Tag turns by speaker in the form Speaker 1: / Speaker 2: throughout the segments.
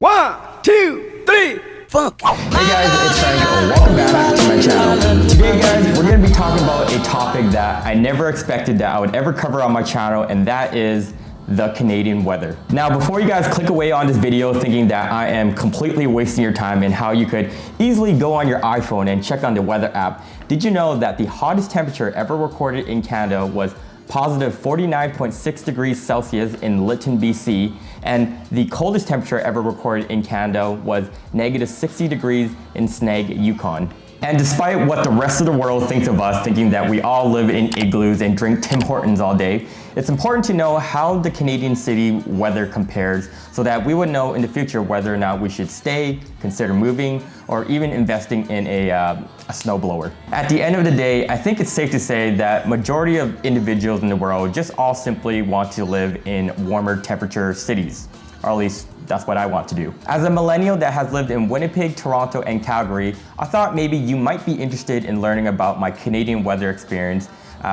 Speaker 1: 1, 2, 3, funk.
Speaker 2: Hey guys, it's Frank. Welcome back to my channel. Today guys, we're going to be talking about a topic that I never expected that I would ever cover on my channel, and that is the Canadian weather. Now, before you guys click away on this video thinking that I am completely wasting your time and how you could easily go on your iPhone and check on the weather app, did you know that the hottest temperature ever recorded in Canada was positive 49.6 degrees Celsius in Lytton, BC, and the coldest temperature ever recorded in Canada was negative 60 degrees in Snag, Yukon. And despite what the rest of the world thinks of us, thinking that we all live in igloos and drink Tim Hortons all day, it's important to know how the Canadian city weather compares so that we would know in the future whether or not we should stay, consider moving, or even investing in a snowblower. At the end of the day, I think it's safe to say that majority of individuals in the world just all simply want to live in warmer temperature cities, or at least that's what I want to do. As a millennial that has lived in Winnipeg, Toronto, and Calgary, I thought maybe you might be interested in learning about my Canadian weather experience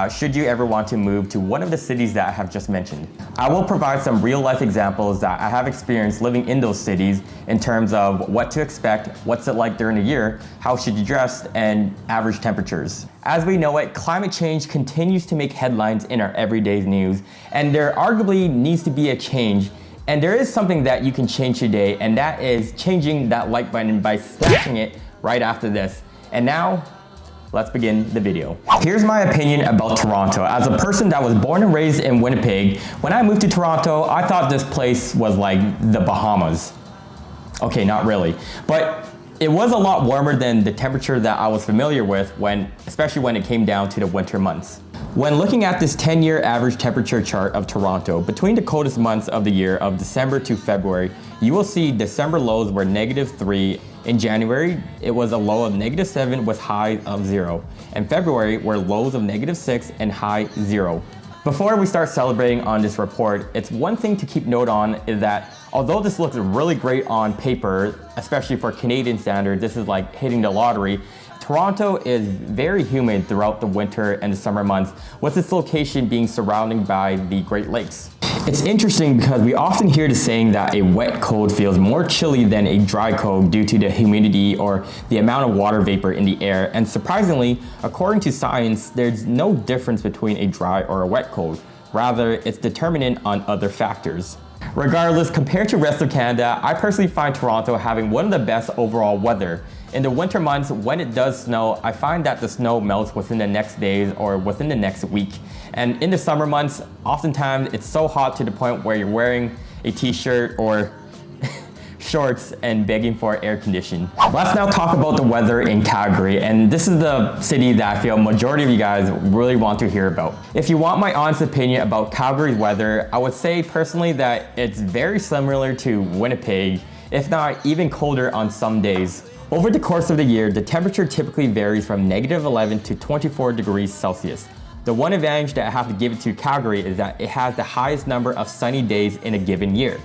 Speaker 2: should you ever want to move to one of the cities that I have just mentioned. I will provide some real life examples that I have experienced living in those cities in terms of what to expect, what's it like during the year, how should you dress, and average temperatures. As we know it, climate change continues to make headlines in our everyday news, and there arguably needs to be a change. And there is something that you can change today, and that is changing that like button by smashing it right after this. And now, let's begin the video. Here's my opinion about Toronto. As a person that was born and raised in Winnipeg, when I moved to Toronto, I thought this place was like the Bahamas. Okay, not really. But it was a lot warmer than the temperature that I was familiar with, especially when it came down to the winter months. When looking at this 10-year average temperature chart of Toronto, between the coldest months of the year of December to February, you will see December lows were -3. In January, it was a low of -7 with high of 0. And February were lows of -6 and high 0. Before we start celebrating on this report, it's one thing to keep note on is that although this looks really great on paper, especially for Canadian standards, this is like hitting the lottery. Toronto is very humid throughout the winter and the summer months, with its location being surrounded by the Great Lakes. It's interesting because we often hear the saying that a wet cold feels more chilly than a dry cold due to the humidity or the amount of water vapor in the air. And surprisingly, according to science, there's no difference between a dry or a wet cold. Rather, it's determinant on other factors. Regardless, compared to the rest of Canada, I personally find Toronto having one of the best overall weather. In the winter months, when it does snow, I find that the snow melts within the next days or within the next week. And in the summer months, oftentimes it's so hot to the point where you're wearing a t-shirt or shorts and begging for air conditioning. Let's now talk about the weather in Calgary, and this is the city that I feel majority of you guys really want to hear about. If you want my honest opinion about Calgary's weather, I would say personally that it's very similar to Winnipeg, if not even colder on some days. Over the course of the year, the temperature typically varies from -11 to 24 degrees Celsius. The one advantage that I have to give it to Calgary is that it has the highest number of sunny days in a given year.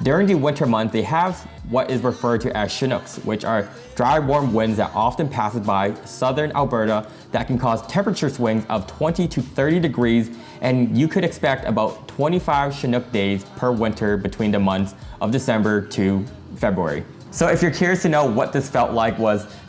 Speaker 2: During the winter months, they have what is referred to as Chinooks, which are dry, warm winds that often passes by southern Alberta that can cause temperature swings of 20 to 30 degrees, and you could expect about 25 Chinook days per winter between the months of December to February. So if you're curious to know what this felt like,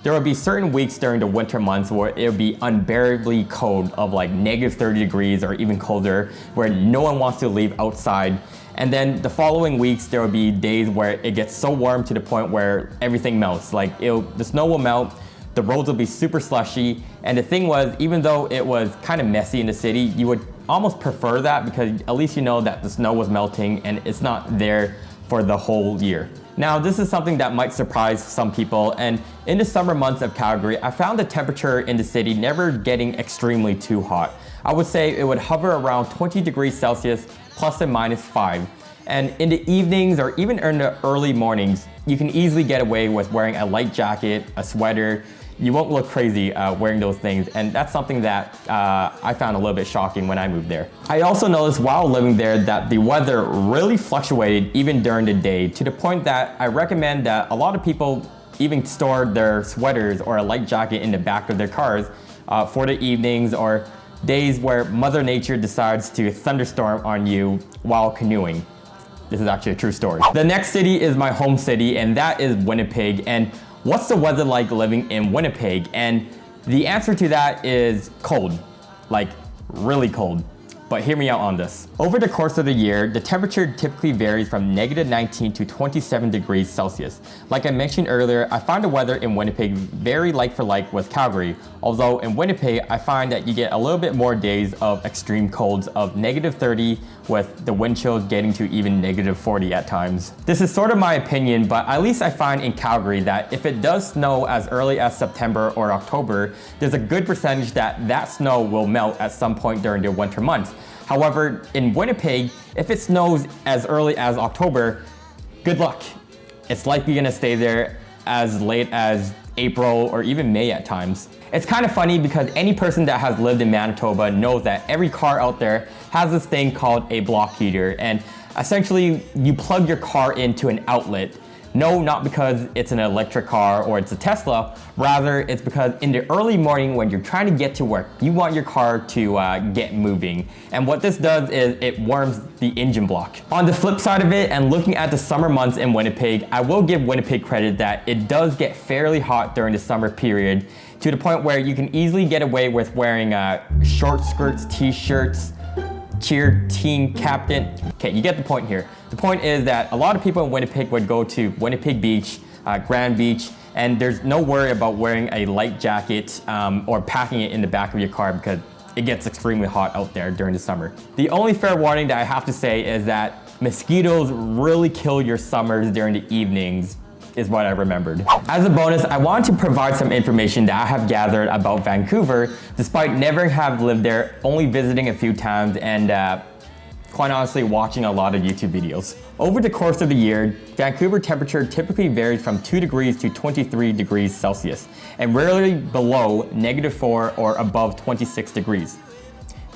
Speaker 2: there would be certain weeks during the winter months where it would be unbearably cold of like -30 degrees or even colder, where no one wants to leave outside. And then the following weeks, there will be days where it gets so warm to the point where everything melts. Like the snow will melt, the roads will be super slushy. And the thing was, even though it was kind of messy in the city, you would almost prefer that because at least you know that the snow was melting and it's not there for the whole year. Now, this is something that might surprise some people, and in the summer months of Calgary, I found the temperature in the city never getting extremely too hot. I would say it would hover around 20 degrees Celsius plus and minus 5. And in the evenings or even in the early mornings, you can easily get away with wearing a light jacket, a sweater. You won't look crazy wearing those things, and that's something that I found a little bit shocking when I moved there. I also noticed while living there that the weather really fluctuated even during the day, to the point that I recommend that a lot of people even store their sweaters or a light jacket in the back of their cars for the evenings or days where Mother Nature decides to thunderstorm on you while canoeing. This is actually a true story. The next city is my home city, and that is Winnipeg. And what's the weather like living in Winnipeg? And the answer to that is cold, like really cold. But hear me out on this. Over the course of the year, the temperature typically varies from -19 to 27 degrees Celsius. Like I mentioned earlier, I find the weather in Winnipeg very like for like with Calgary. Although in Winnipeg, I find that you get a little bit more days of extreme colds of -30 with the wind chills getting to even -40 at times. This is sort of my opinion, but at least I find in Calgary that if it does snow as early as September or October, there's a good percentage that that snow will melt at some point during the winter months. However, in Winnipeg, if it snows as early as October, good luck. It's likely gonna stay there as late as April or even May at times. It's kind of funny because any person that has lived in Manitoba knows that every car out there has this thing called a block heater, and essentially you plug your car into an outlet. No, not because it's an electric car or it's a Tesla, rather it's because in the early morning when you're trying to get to work, you want your car to get moving. And what this does is it warms the engine block. On the flip side of it, and looking at the summer months in Winnipeg, I will give Winnipeg credit that it does get fairly hot during the summer period, to the point where you can easily get away with wearing short skirts, t-shirts, cheer team captain. Okay, you get the point here. The point is that a lot of people in Winnipeg would go to Winnipeg Beach, Grand Beach, and there's no worry about wearing a light jacket or packing it in the back of your car because it gets extremely hot out there during the summer. The only fair warning that I have to say is that mosquitoes really kill your summers during the evenings, is what I remembered. As a bonus, I want to provide some information that I have gathered about Vancouver, despite never have lived there, only visiting a few times and quite honestly watching a lot of YouTube videos. Over the course of the year, Vancouver temperature typically varies from 2 degrees to 23 degrees Celsius, and rarely below -4 or above 26 degrees.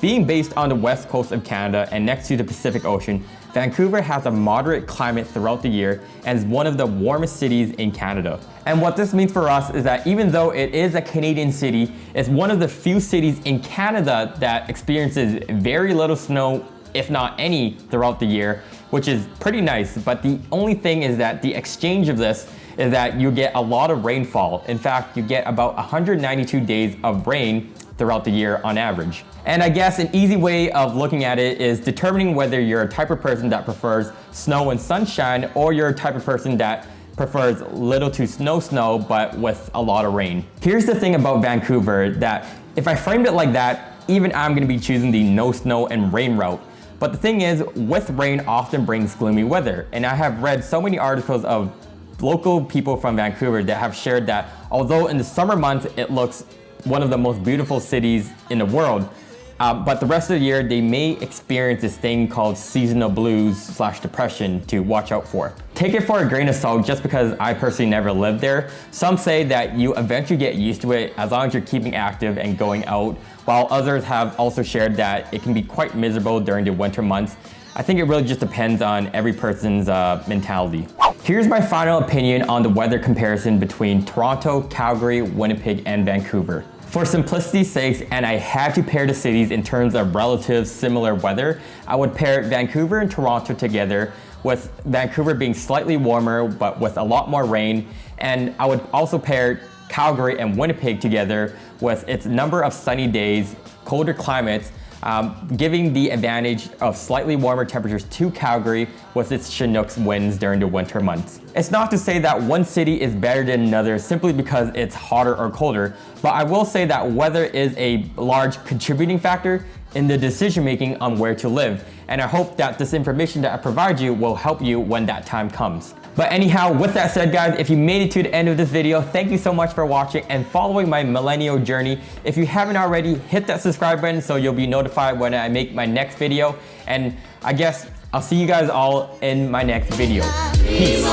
Speaker 2: Being based on the west coast of Canada and next to the Pacific Ocean, Vancouver has a moderate climate throughout the year and is one of the warmest cities in Canada. And what this means for us is that even though it is a Canadian city, it's one of the few cities in Canada that experiences very little snow, if not any, throughout the year, which is pretty nice. But the only thing is that the exchange of this is that you get a lot of rainfall. In fact, you get about 192 days of rain throughout the year on average. And I guess an easy way of looking at it is determining whether you're a type of person that prefers snow and sunshine, or you're a type of person that prefers little to no snow, but with a lot of rain. Here's the thing about Vancouver, that if I framed it like that, even I'm gonna be choosing the no snow and rain route. But the thing is, with rain often brings gloomy weather. And I have read so many articles of local people from Vancouver that have shared that although in the summer months it looks one of the most beautiful cities in the world, but the rest of the year they may experience this thing called seasonal blues / depression to watch out for. Take it for a grain of salt just because I personally never lived there. Some say that you eventually get used to it as long as you're keeping active and going out, while others have also shared that it can be quite miserable during the winter months. I think it really just depends on every person's mentality. Here's my final opinion on the weather comparison between Toronto, Calgary, Winnipeg, and Vancouver. For simplicity's sake, and I had to pair the cities in terms of relative similar weather, I would pair Vancouver and Toronto together, with Vancouver being slightly warmer but with a lot more rain, and I would also pair Calgary and Winnipeg together with its number of sunny days, colder climates, giving the advantage of slightly warmer temperatures to Calgary with its Chinooks winds during the winter months. It's not to say that one city is better than another simply because it's hotter or colder, but I will say that weather is a large contributing factor in the decision making on where to live. And I hope that this information that I provide you will help you when that time comes. But anyhow, with that said guys, if you made it to the end of this video, thank you so much for watching and following my millennial journey. If you haven't already, hit that subscribe button so you'll be notified when I make my next video. And I guess I'll see you guys all in my next video. Peace.